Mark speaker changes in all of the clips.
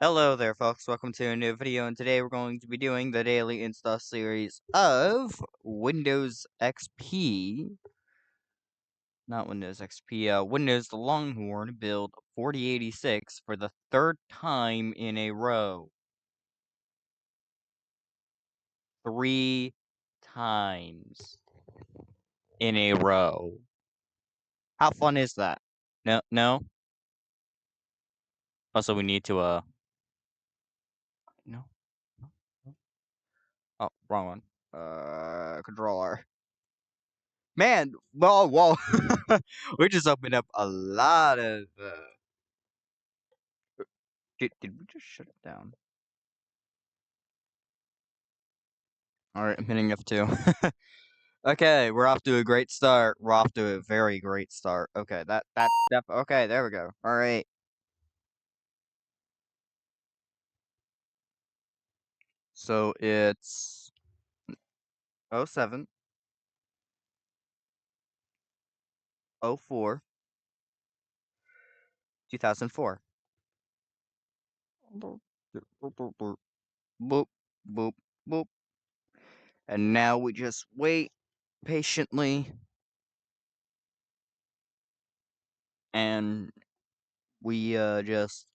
Speaker 1: Hello there, folks. Welcome to a new video, and today we're going to be doing the daily install series of Windows XP. Not Windows XP, Windows Longhorn build 4086 for the third time in a row. 3 times in a row. How fun is that? No? Also, we need to, no? Oh, wrong one. Controller. Man, whoa. We just opened up a lot of, did we just shut it down? Alright, I'm hitting F2. Okay, we're off to a great start. We're off to a very great start. Okay, okay, there we go. Alright. So it's 07, 04, 2004. Boop, boop, boop, boop. And now we just wait patiently. And we, just...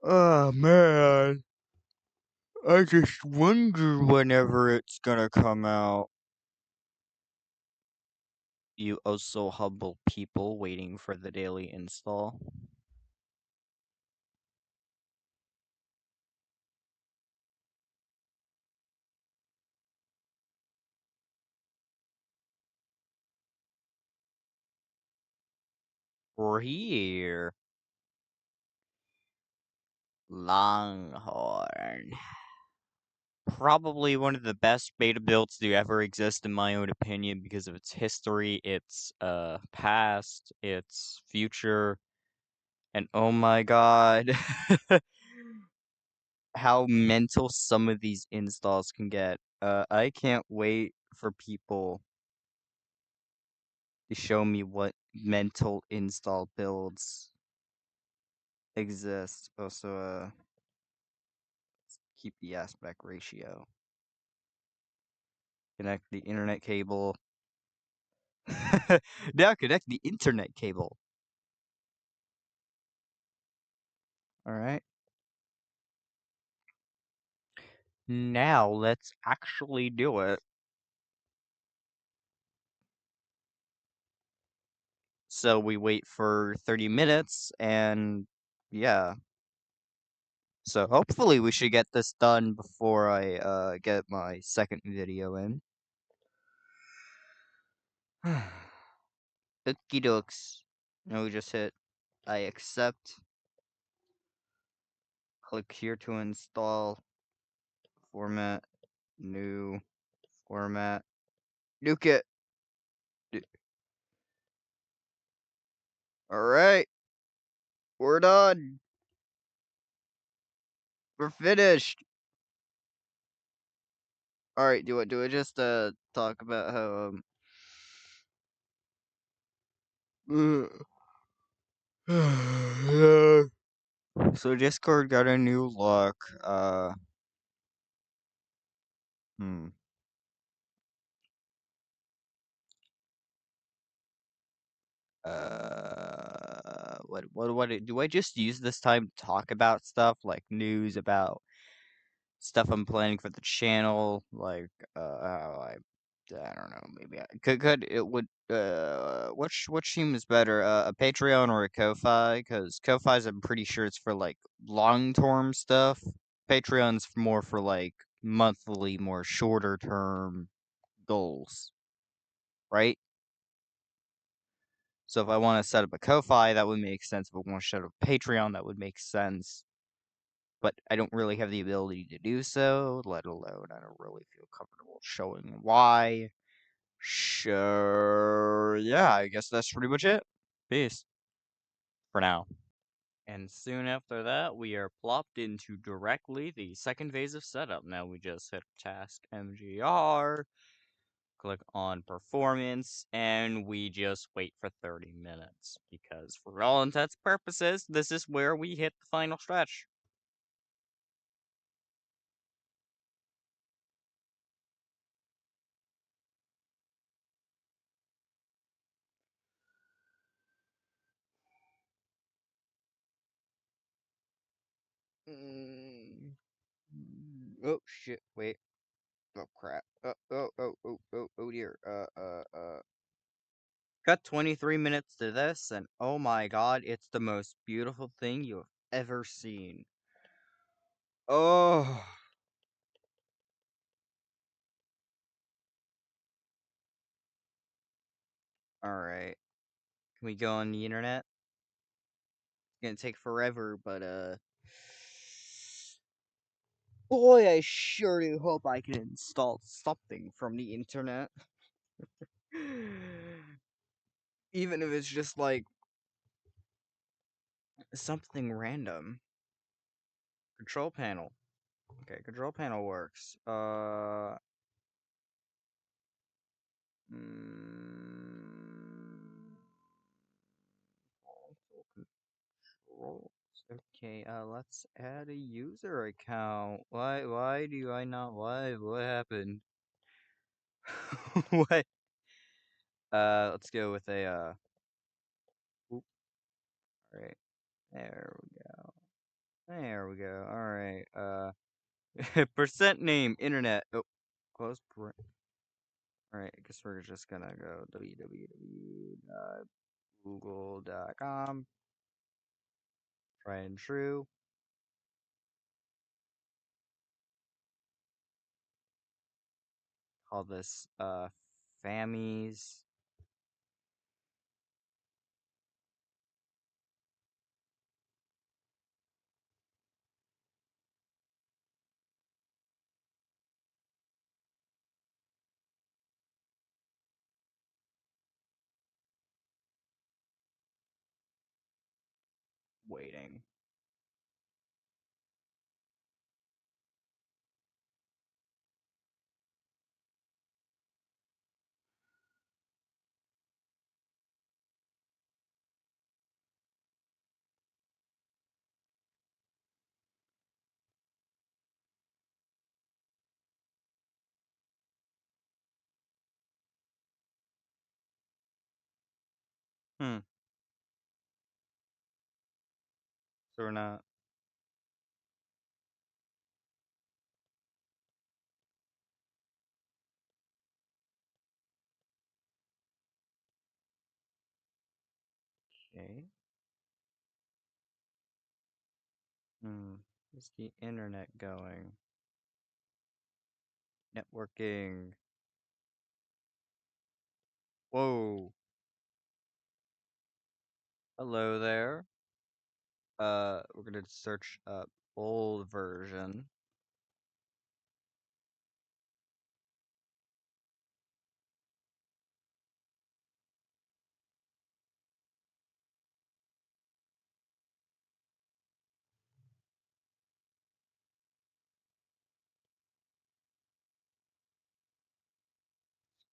Speaker 1: Oh, man. I just wonder whenever it's gonna come out. You oh so humble people waiting for the daily install. We're here. Longhorn. Probably one of the best beta builds to ever exist in my own opinion because of its history, its past, its future, and oh my god. How mental some of these installs can get. I can't wait for people to show me what mental install builds exist. Also, keep the aspect ratio. Connect the internet cable. Now connect the internet cable. Alright. Now let's actually do it. So we wait for 30 minutes and yeah. So hopefully we should get this done before I get my second video in. Okie dokes. Now we just hit I accept. Click here to install. Format. New. Format. Nuke it. Alright. We're done. We're finished. Alright, do I just talk about how so Discord got a new look. Hmm. What do I just use this time to talk about stuff like news about stuff I'm planning for the channel, like how I don't know, maybe I could it would which team is better, a Patreon or a Ko-Fi? Because Ko-Fi's I'm pretty sure it's for like long term stuff. Patreon's more for like monthly, more shorter term goals, right? So if I want to set up a Ko-Fi, that would make sense. If I want to set up a Patreon, that would make sense. But I don't really have the ability to do so, let alone I don't really feel comfortable showing why. Sure, yeah, I guess that's pretty much it. Peace. For now. And soon after that, we are plopped into directly the second phase of setup. Now we just hit task MGR, click on performance, and we just wait for 30 minutes because, for all intents and purposes, this is where we hit the final stretch. Mm. Oh shit! Wait. Oh crap. Oh dear. Cut 23 minutes to this, and oh my god, it's the most beautiful thing you have ever seen. Oh. Alright. Can we go on the internet? It's gonna take forever, but boy, I sure do hope I can install something from the internet. Even if it's just like something random. Control panel. Okay, control panel works. Mm, console controls. Okay, let's add a user account. Why do I not, what happened? What? Let's go with a, oop, alright, there we go. There we go, alright, percent name, internet, oh, close, alright, I guess we're just gonna go www.google.com, try and true, call this, Fammies, waiting. Hmm, so we're not, okay, is the internet going? Networking. Whoa. Hello there. We're gonna search up old version.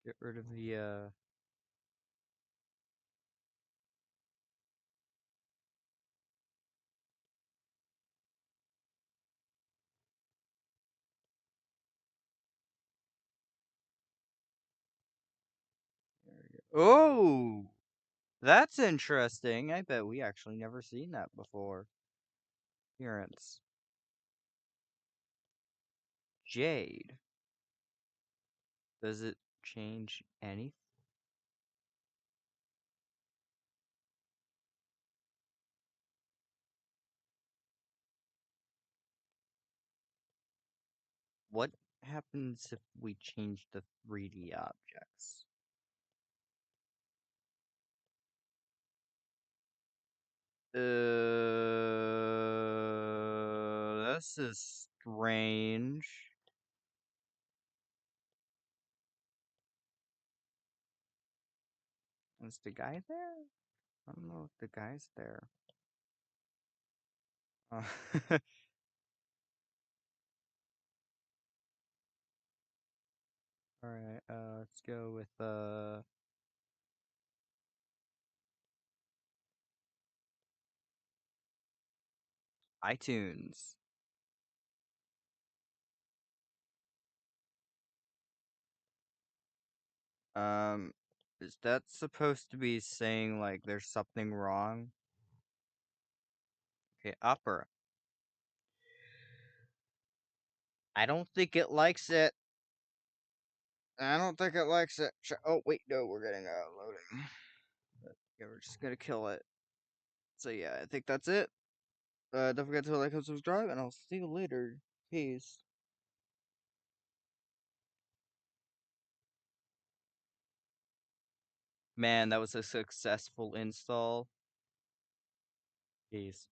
Speaker 1: Get rid of the there we go. Oh, that's interesting. I bet we actually never seen that before. Appearance. Jade. Does it change anything? What happens if we change the 3D objects? This is strange. Is the guy there? I don't know if the guy's there. Uh, Alright, let's go with iTunes. Um, is that supposed to be saying like there's something wrong? Okay, Opera. I don't think it likes it. I don't think it likes it. Oh wait, no, we're getting loading. But, yeah, we're just gonna kill it. So yeah, I think that's it. Don't forget to like and subscribe, and I'll see you later. Peace. Man, that was a successful install. Peace.